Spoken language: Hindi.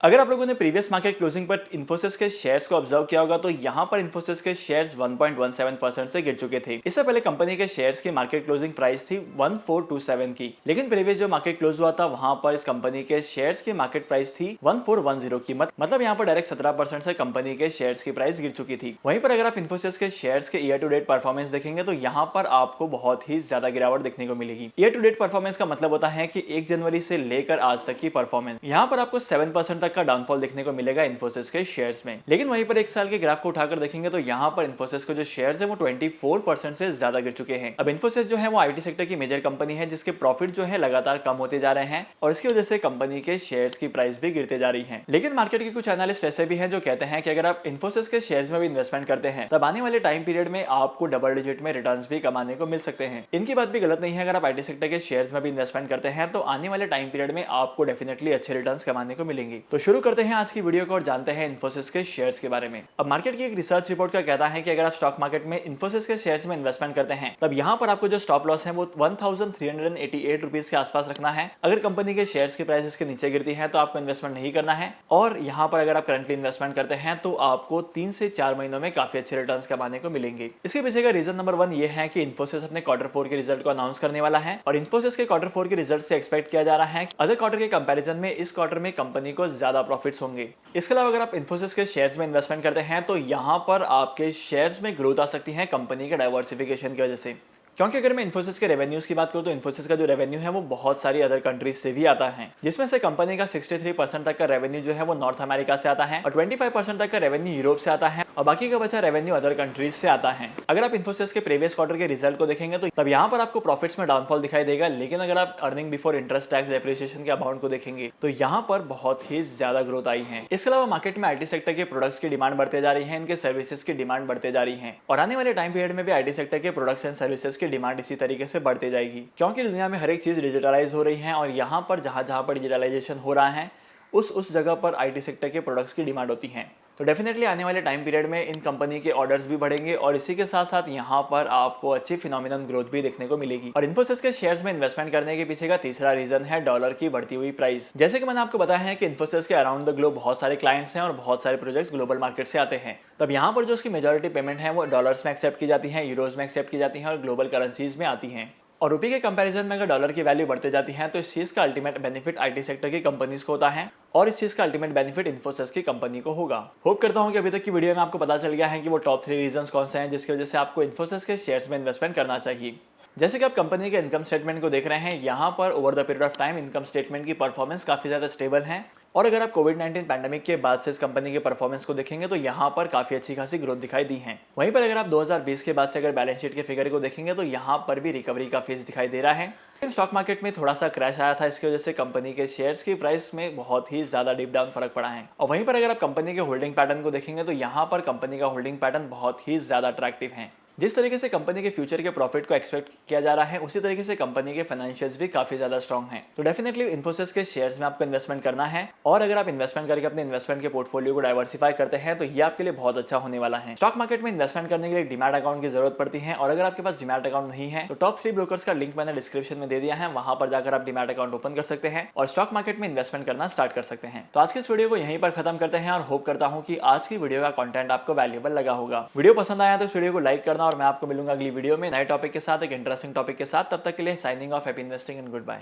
अगर आप लोगों ने प्रीवियस मार्केट क्लोजिंग पर इन्फोसिस के शेयर्स को ऑब्जर्व किया होगा तो यहां पर इन्फोसिस के शेयर्स 1.17% से गिर चुके थे। इससे पहले कंपनी के शेयर्स की मार्केट क्लोजिंग प्राइस थी 1427 की, लेकिन प्रीवियस जो मार्केट क्लोज हुआ था वहां पर इस कंपनी के शेयर्स की मार्केट प्राइस थी 1410 की। मतलब यहां पर डायरेक्ट 17% से कंपनी के शेयर्स की प्राइस गिर चुकी थी। वहीं पर अगर आप इन्फोसिस के शेयर्स के ईयर टू डेट परफॉर्मेंस देखेंगे तो यहाँ पर आपको बहुत ही ज्यादा गिरावट देखने को मिलेगी। ईयर टू डेट परफॉर्मेंस का मतलब होता है कि 1 जनवरी से लेकर आज तक की परफॉर्मेंस। यहाँ पर आपको 7% तक का डाउनफॉल देखने को मिलेगा इन्फोसिस के शेयर्स में। लेकिन वहीं पर एक साल के ग्राफ को उठाकर देखेंगे तो यहाँ पर इन्फोसिस के जो शेयर्स है वो 24% से ज्यादा गिर चुके हैं। अब इन्फोसिस जो है वो आईटी सेक्टर की मेजर कंपनी है जिसके प्रॉफिट जो है लगातार कम होते जा रहे हैं और इसकी वजह से कंपनी के शेयर्स की प्राइस भी गिरते जा रही है। लेकिन मार्केट के कुछ एनालिस्ट ऐसे भी हैं जो कहते हैं कि अगर आप इन्फोसिस के शेयर्स में भी इन्वेस्टमेंट करते हैं तब आने वाले टाइम पीरियड में आपको डबल डिजिट में रिटर्न्स भी कमाने को मिल सकते हैं। इनकी बात भी गलत नहीं है। अगर आप आईटी सेक्टर के शेयर्स में भी इन्वेस्टमेंट करते हैं तो आने वाले टाइम पीरियड में आपको डेफिनेटली अच्छे रिटर्न्स कमाने को मिलेंगे। तो शुरू करते हैं आज की वीडियो को और जानते हैं इन्फोसिस के शेयर्स के बारे में। अब मार्केट की एक रिसर्च रिपोर्ट का कहता है कि अगर आप स्टॉक मार्केट में इन्फोसिस के शेयर्स में इन्वेस्टमेंट करते हैं तब यहाँ पर आपको जो स्टॉप लॉस है वो 1388 रुपीज के आसपास रखना है। अगर कंपनी के शेयर्स की प्राइस इसके नीचे गिरती है तो आपको इन्वेस्टमेंट नहीं करना है। और यहाँ पर अगर आप करंटली इन्वेस्टमेंट करते हैं तो आपको 3 से 4 महीनों में काफी अच्छे रिटर्न्स कमाने को मिलेंगे। इसके पीछे का रीजन नंबर 1 ये है कि इन्फोसिस अपने Q4 के रिजल्ट को अनाउंस करने वाला है और इन्फोसिस के Q4 के रिजल्ट से एक्सपेक्ट किया जा रहा है कि अदर क्वार्टर के कंपैरिजन में इस क्वार्टर में कंपनी को ज्यादा प्रॉफिट्स होंगे। इसके अलावा अगर आप इन्फोसिस के शेयर्स में इन्वेस्टमेंट करते हैं तो यहाँ पर आपके शेयर्स में ग्रोथ आ सकती है कंपनी के डाइवर्सिफिकेशन की वजह से। क्योंकि अगर मैं इन्फोसिस के रेवेन्यूज की बात करूं तो इन्फोसिस का जो रेवेन्यू है वो बहुत सारी अदर कंट्रीज से भी आता है, जिसमें से कंपनी का 63% तक का रेवेन्यू जो है वो नॉर्थ अमेरिका से आता है और 25% तक का रेवेन्यू यूरोप से आता है और बाकी का बचा रेवेन्यू अदर कंट्रीज से आता है। अगर आप इन्फोसिस के प्रीवियस क्वार्टर के रिजल्ट को देखेंगे तो तब यहाँ पर आपको प्रॉफिट्स में डाउनफॉल दिखाई देगा। लेकिन अगर आप earning before interest tax depreciation के अमाउंट को देखेंगे तो यहाँ पर बहुत ही ज्यादा ग्रोथ आई है। इसके अलावा मार्केट में आईटी सेक्टर के प्रोडक्ट्स की डिमांड बढ़ते जा रही है, इनके सर्विसेज की डिमांड बढ़ते जा रही है और आने वाले टाइम पीरियड में भी आईटी सेक्टर के प्रोडक्ट्स एंड सर्विसेज की डिमांड इसी तरीके से बढ़ती जाएगी। क्योंकि दुनिया में हर एक चीज डिजिटलाइज हो रही है और यहाँ पर जहां पर डिजिटलाइजेशन हो रहा है उस जगह पर आईटी सेक्टर के प्रोडक्ट्स की डिमांड होती है। तो डेफिनेटली आने वाले टाइम पीरियड में इन कंपनी के ऑर्डर्स भी बढ़ेंगे और इसी के साथ साथ यहाँ पर आपको अच्छी फिनोमिनल ग्रोथ भी देखने को मिलेगी। और इन्फोसिस के शेयर्स में इन्वेस्टमेंट करने के पीछे का तीसरा रीजन है डॉलर की बढ़ती हुई प्राइस। जैसे कि मैंने आपको बताया है कि इन्फोसिस के अराउंड द ग्लोब बहुत सारे क्लाइंट्स हैं और बहुत सारे प्रोजेक्ट्स ग्लोबल मार्केट से आते हैं। तब यहाँ पर जो उसकी मेजॉरिटी पेमेंट है वो डॉलर्स में एक्सेप्ट की जाती है, यूरोज में एक्सेप्ट की जाती है और ग्लोबल करेंसीज में आती है। और रुपये के कंपैरिजन में अगर डॉलर की वैल्यू बढ़ते जाती है तो इस चीज का अल्टीमेट बेनिफिट आईटी सेक्टर की कंपनीज को होता है और इस चीज का अल्टीमेट बेनिफिट इन्फोसिस की कंपनी को होगा। होप करता हूं कि अभी तक की वीडियो में आपको पता चल गया है कि वो टॉप 3 रीजंस कौन से हैं जिसकी वजह से आपको इन्फोसिस के शेयर्स में इन्वेस्टमेंट करना चाहिए। जैसे कि आप कंपनी के इनकम स्टेटमेंट को देख रहे हैं, यहाँ पर over the period of time income statement की परफॉर्मेंस काफी ज्यादा स्टेबल है और अगर आप कोविड-19 पैंडेमिक के बाद से इस कंपनी के परफॉर्मेंस को देखेंगे तो यहाँ पर काफी अच्छी खासी ग्रोथ दिखाई दी है। वहीं पर अगर आप 2020 के बाद से अगर बैलेंस शीट के फिगर को देखेंगे तो यहाँ पर भी रिकवरी का फेज दिखाई दे रहा है। लेकिन स्टॉक मार्केट में थोड़ा सा क्रैश आया था, इसकी वजह से कंपनी के शेयर्स की प्राइस में बहुत ही ज्यादा डीप डाउन फर्क पड़ा है। और वहीं पर अगर आप कंपनी के होल्डिंग पैटर्न को देखेंगे तो यहाँ पर कंपनी का होल्डिंग पैटर्न बहुत ही ज्यादा अट्रैक्टिव है। जिस तरीके से कंपनी के फ्यूचर के प्रॉफिट को एक्सपेक्ट किया जा रहा है उसी तरीके से कंपनी के फाइनेंशियल्स भी काफी ज्यादा स्ट्रांग हैं। तो डेफिनेटली इन्फोसिस के शेयर्स में आपको इन्वेस्टमेंट करना है और अगर आप इन्वेस्टमेंट करके अपने इन्वेस्टमेंट के पोर्टफोलियो को डाइवर्सिफाई करते हैं तो ये आपके लिए बहुत अच्छा होने वाला है। स्टॉक मार्केट में इन्वेस्टमेंट करने के लिए डीमैट अकाउंट की जरूरत पड़ती है और अगर आपके पास डीमैट अकाउंट नहीं है तो टॉप 3 ब्रोकर्स का लिंक मैंने डिस्क्रिप्शन में दे दिया है, वहां पर जाकर आप डीमैट अकाउंट ओपन कर सकते हैं और स्टॉक मार्केट में इन्वेस्टमेंट करना स्टार्ट कर सकते हैं। तो आज की इस वीडियो को यहीं पर खत्म करते हैं और होप करता हूं कि आज की वीडियो का कंटेंट आपको वैल्यूएबल लगा होगा। वीडियो पसंद आया तो इस वीडियो को लाइक करना और मैं आपको मिलूंगा अगली वीडियो में नए टॉपिक के साथ, एक इंटरेस्टिंग टॉपिक के साथ। तब तक के लिए signing off, happy investing and good bye.